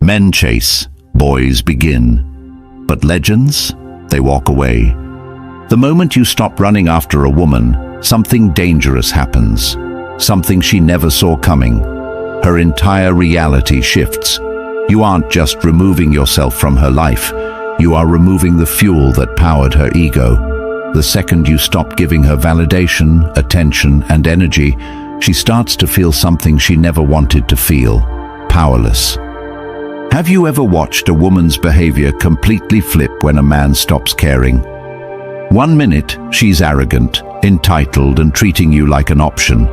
Men chase, boys begin. But legends, they walk away. The moment you stop running after a woman, something dangerous happens. Something she never saw coming. Her entire reality shifts. You aren't just removing yourself from her life. You are removing the fuel that powered her ego. The second you stop giving her validation, attention, and energy, she starts to feel something she never wanted to feel: powerless. Have you ever watched a woman's behavior completely flip when a man stops caring? 1 minute, she's arrogant, entitled, and treating you like an option.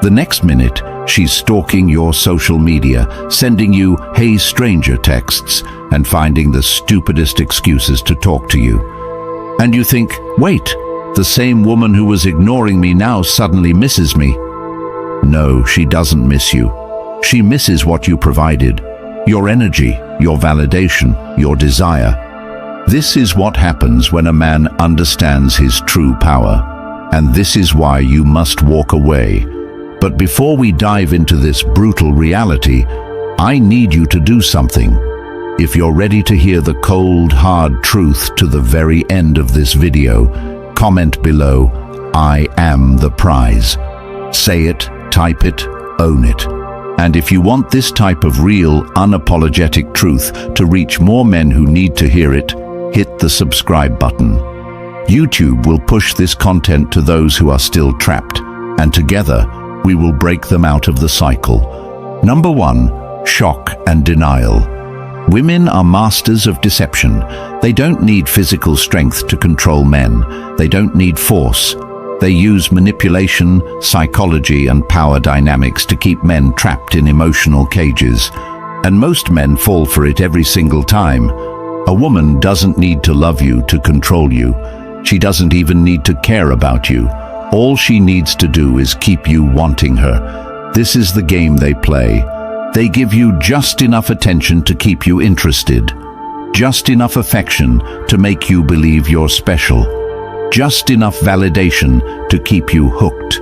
The next minute, she's stalking your social media, sending you "hey stranger" texts, and finding the stupidest excuses to talk to you. And you think, wait, the same woman who was ignoring me now suddenly misses me. No, she doesn't miss you. She misses what you provided. Your energy, your validation, your desire. This is what happens when a man understands his true power. And this is why you must walk away. But before we dive into this brutal reality, I need you to do something. If you're ready to hear the cold, hard truth to the very end of this video, comment below, "I am the prize." Say it, type it, own it. And if you want this type of real, unapologetic truth to reach more men who need to hear it, hit the subscribe button. YouTube will push this content to those who are still trapped, and together, we will break them out of the cycle. Number 1, shock and denial. Women are masters of deception. They don't need physical strength to control men. They don't need force. They use manipulation, psychology, and power dynamics to keep men trapped in emotional cages. And most men fall for it every single time. A woman doesn't need to love you to control you. She doesn't even need to care about you. All she needs to do is keep you wanting her. This is the game they play. They give you just enough attention to keep you interested. Just enough affection to make you believe you're special. Just enough validation to keep you hooked.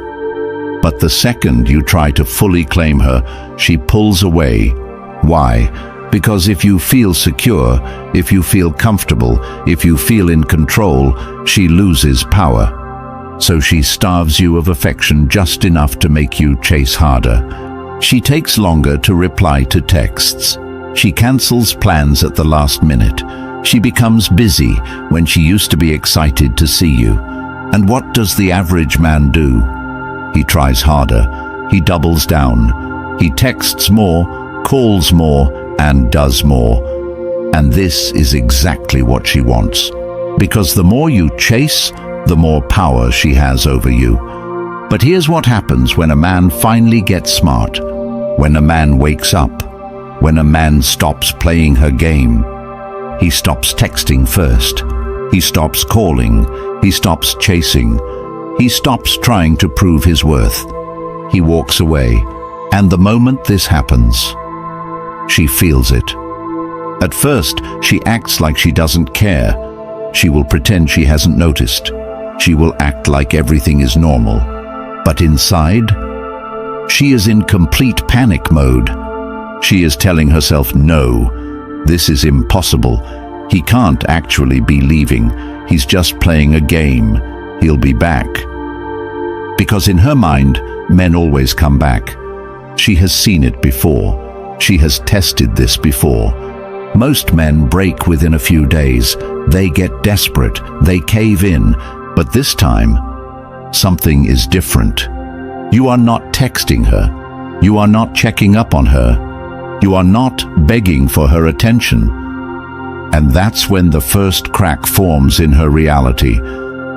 But the second you try to fully claim her, she pulls away. Why? Because if you feel secure, if you feel comfortable, if you feel in control, she loses power. So she starves you of affection just enough to make you chase harder. She takes longer to reply to texts. She cancels plans at the last minute. She becomes busy when she used to be excited to see you. And what does the average man do? He tries harder. He doubles down. He texts more, calls more, and does more. And this is exactly what she wants. Because the more you chase, the more power she has over you. But here's what happens when a man finally gets smart. When a man wakes up. When a man stops playing her game. He stops texting first. He stops calling. He stops chasing. He stops trying to prove his worth. He walks away. And the moment this happens, she feels it. At first, she acts like she doesn't care. She will pretend she hasn't noticed. She will act like everything is normal. But inside, she is in complete panic mode. She is telling herself, no, this is impossible. He can't actually be leaving. He's just playing a game. He'll be back. Because in her mind, men always come back. She has seen it before. She has tested this before. Most men break within a few days. They get desperate. They cave in. But this time, something is different. You are not texting her. You are not checking up on her. You are not begging for her attention. And that's when the first crack forms in her reality.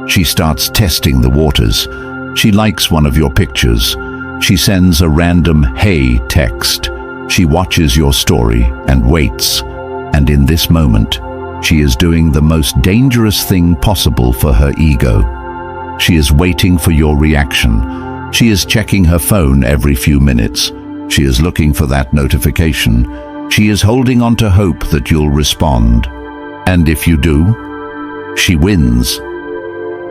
She starts testing the waters. She likes one of your pictures. She sends a random "hey" text. She watches your story and waits. And in this moment, she is doing the most dangerous thing possible for her ego. She is waiting for your reaction. She is checking her phone every few minutes. She is looking for that notification. She is holding on to hope that you'll respond. And if you do, she wins.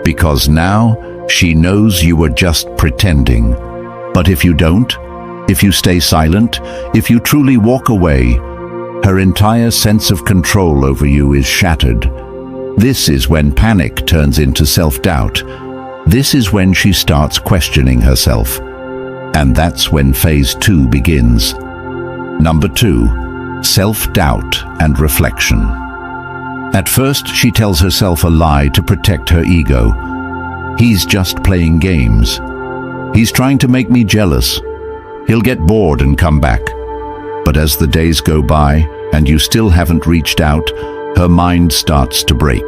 Because now she knows you were just pretending. But if you don't, if you stay silent, if you truly walk away, Her entire sense of control over you is shattered. This is when panic turns into self-doubt. This is when she starts questioning herself. And that's when phase 2 begins. Number 2, self-doubt and reflection. At first, she tells herself a lie to protect her ego. He's just playing games. He's trying to make me jealous. He'll get bored and come back. But as the days go by and you still haven't reached out, her mind starts to break.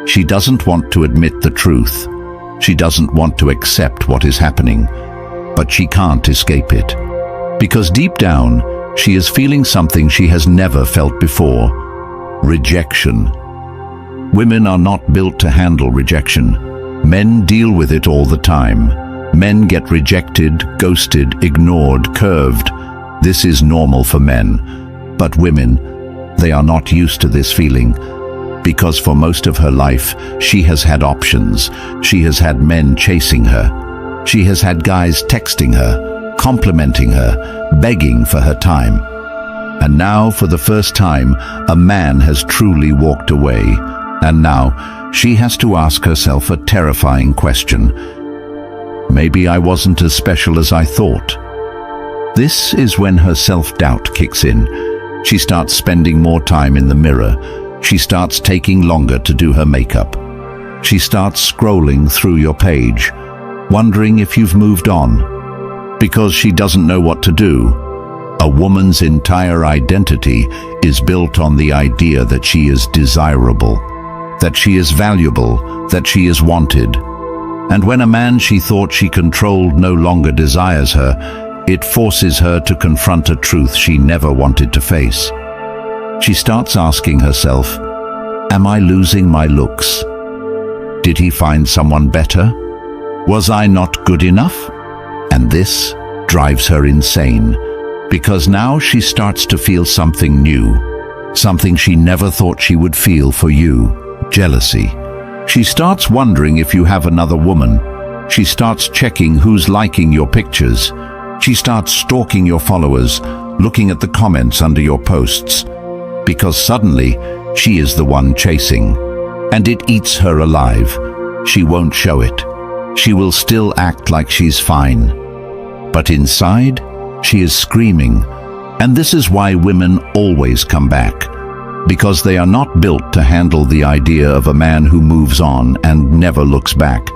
She doesn't want to admit the truth. She doesn't want to accept what is happening, but she can't escape it. Because deep down, she is feeling something she has never felt before: rejection. Women are not built to handle rejection. Men deal with it all the time. Men get rejected, ghosted, ignored, curved. This is normal for men. But women, they are not used to this feeling. Because for most of her life, she has had options. She has had men chasing her. She has had guys texting her, complimenting her, begging for her time. And now, for the first time, a man has truly walked away. And now, she has to ask herself a terrifying question. Maybe I wasn't as special as I thought. This is when her self-doubt kicks in. She starts spending more time in the mirror. She starts taking longer to do her makeup. She starts scrolling through your page, wondering if you've moved on. Because she doesn't know what to do. A woman's entire identity is built on the idea that she is desirable, that she is valuable, that she is wanted. And when a man she thought she controlled no longer desires her, it forces her to confront a truth she never wanted to face. She starts asking herself, am I losing my looks? Did he find someone better? Was I not good enough? And this drives her insane, because now she starts to feel something new, something she never thought she would feel for you: jealousy. She starts wondering if you have another woman. She starts checking who's liking your pictures. She starts stalking your followers, looking at the comments under your posts, because suddenly she is the one chasing. And it eats her alive. She won't show it. She will still act like she's fine. But inside, she is screaming. And this is why women always come back. Because they are not built to handle the idea of a man who moves on and never looks back.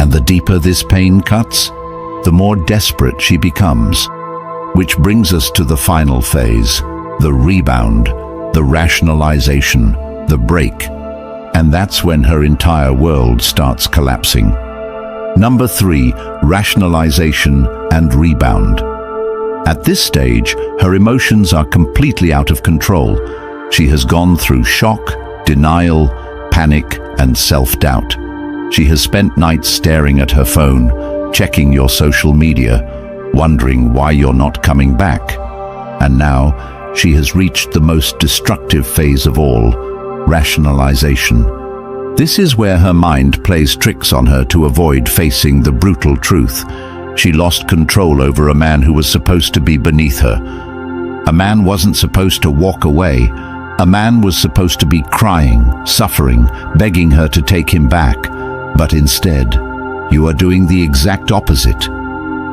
And the deeper this pain cuts, the more desperate she becomes. Which brings us to the final phase, the rebound, the rationalization, the break. And that's when her entire world starts collapsing. Number 3, rationalization and rebound. At this stage, her emotions are completely out of control. She has gone through shock, denial, panic, and self-doubt. She has spent nights staring at her phone, checking your social media, wondering why you're not coming back. And now, she has reached the most destructive phase of all, rationalization. This is where her mind plays tricks on her to avoid facing the brutal truth. She lost control over a man who was supposed to be beneath her. A man wasn't supposed to walk away. A man was supposed to be crying, suffering, begging her to take him back. But instead, you are doing the exact opposite.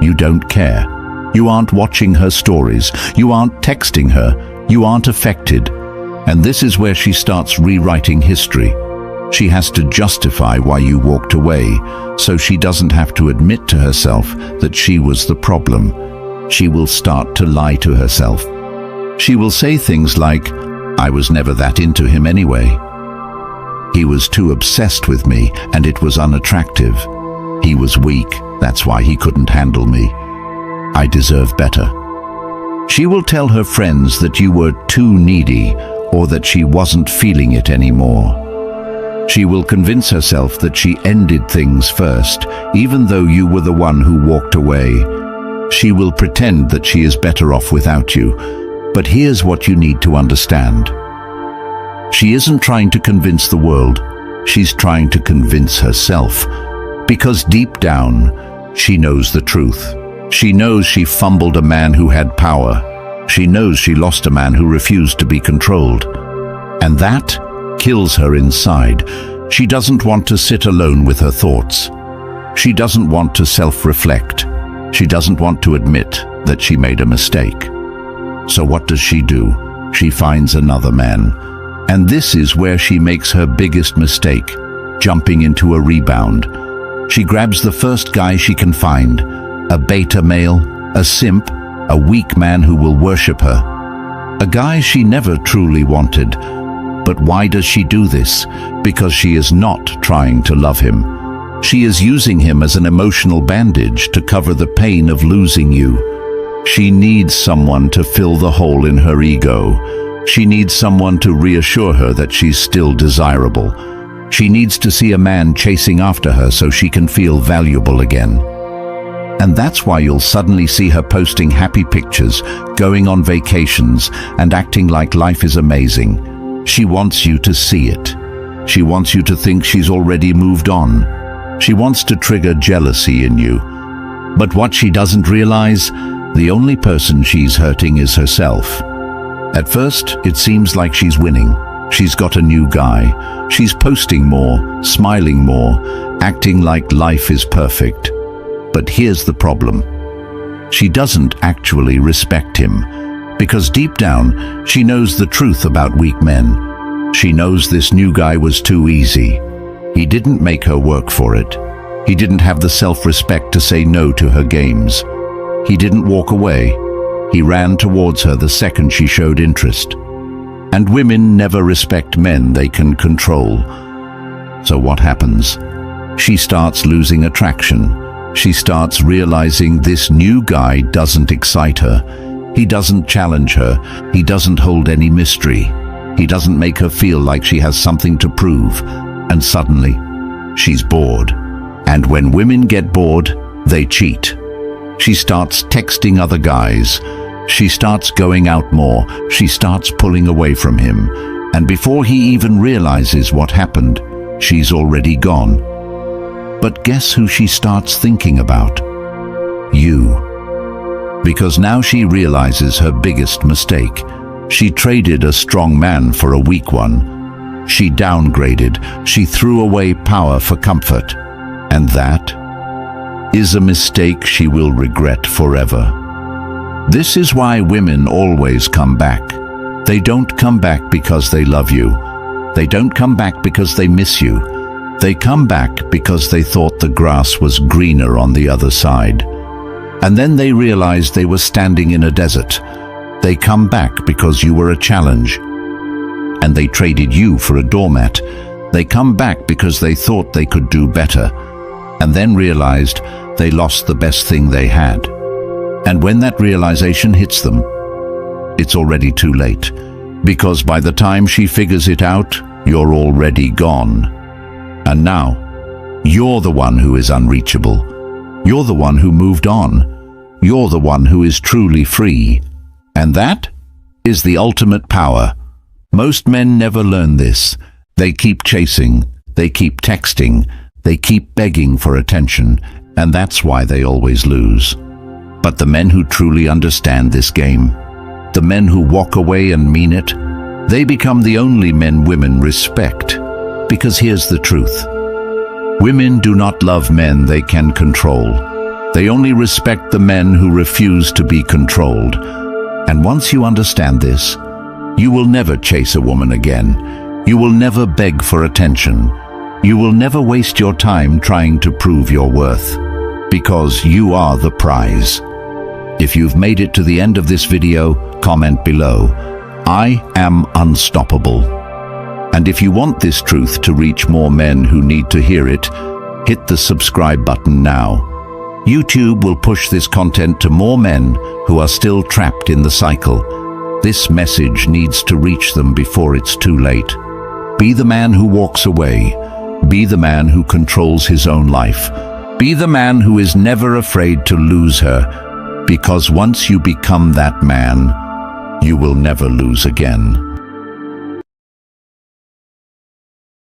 You don't care. You aren't watching her stories. You aren't texting her. You aren't affected. And this is where she starts rewriting history. She has to justify why you walked away, so she doesn't have to admit to herself that she was the problem. She will start to lie to herself. She will say things like, I was never that into him anyway. He was too obsessed with me and it was unattractive. He was weak, that's why he couldn't handle me. I deserve better. She will tell her friends that you were too needy or that she wasn't feeling it anymore. She will convince herself that she ended things first, even though you were the one who walked away. She will pretend that she is better off without you. But here's what you need to understand. She isn't trying to convince the world. She's trying to convince herself. Because deep down, she knows the truth. She knows she fumbled a man who had power. She knows she lost a man who refused to be controlled. And that kills her inside. She doesn't want to sit alone with her thoughts. She doesn't want to self-reflect. She doesn't want to admit that she made a mistake. So what does she do? She finds another man. And this is where she makes her biggest mistake, jumping into a rebound. She grabs the first guy she can find, a beta male, a simp, a weak man who will worship her. A guy she never truly wanted. But why does she do this? Because she is not trying to love him. She is using him as an emotional bandage to cover the pain of losing you. She needs someone to fill the hole in her ego. She needs someone to reassure her that she's still desirable. She needs to see a man chasing after her so she can feel valuable again. And that's why you'll suddenly see her posting happy pictures, going on vacations, and acting like life is amazing. She wants you to see it. She wants you to think she's already moved on. She wants to trigger jealousy in you. But what she doesn't realize, the only person she's hurting is herself. At first, it seems like she's winning. She's got a new guy. She's posting more, smiling more, acting like life is perfect. But here's the problem. She doesn't actually respect him, because deep down, she knows the truth about weak men. She knows this new guy was too easy. He didn't make her work for it. He didn't have the self-respect to say no to her games. He didn't walk away. He ran towards her the second she showed interest. And women never respect men they can control. So what happens? She starts losing attraction. She starts realizing this new guy doesn't excite her. He doesn't challenge her. He doesn't hold any mystery. He doesn't make her feel like she has something to prove. And suddenly, she's bored. And when women get bored, they cheat. She starts texting other guys. She starts going out more. She starts pulling away from him. And before he even realizes what happened, she's already gone. But guess who she starts thinking about? You. Because now she realizes her biggest mistake. She traded a strong man for a weak one. She downgraded. She threw away power for comfort. And that is a mistake she will regret forever. This is why women always come back. They don't come back because they love you. They don't come back because they miss you. They come back because they thought the grass was greener on the other side. And then they realized they were standing in a desert. They come back because you were a challenge. And they traded you for a doormat. They come back because they thought they could do better. And then realized they lost the best thing they had. And when that realization hits them, it's already too late. Because by the time she figures it out, you're already gone. And now, you're the one who is unreachable. You're the one who moved on. You're the one who is truly free. And that is the ultimate power. Most men never learn this. They keep chasing. They keep texting. They keep begging for attention. And that's why they always lose. But the men who truly understand this game, the men who walk away and mean it, they become the only men women respect. Because here's the truth. Women do not love men they can control. They only respect the men who refuse to be controlled. And once you understand this, you will never chase a woman again. You will never beg for attention. You will never waste your time trying to prove your worth. Because you are the prize. If you've made it to the end of this video, comment below. I am unstoppable. And if you want this truth to reach more men who need to hear it, hit the subscribe button now. YouTube will push this content to more men who are still trapped in the cycle. This message needs to reach them before it's too late. Be the man who walks away. Be the man who controls his own life. Be the man who is never afraid to lose her. Because once you become that man, you will never lose again.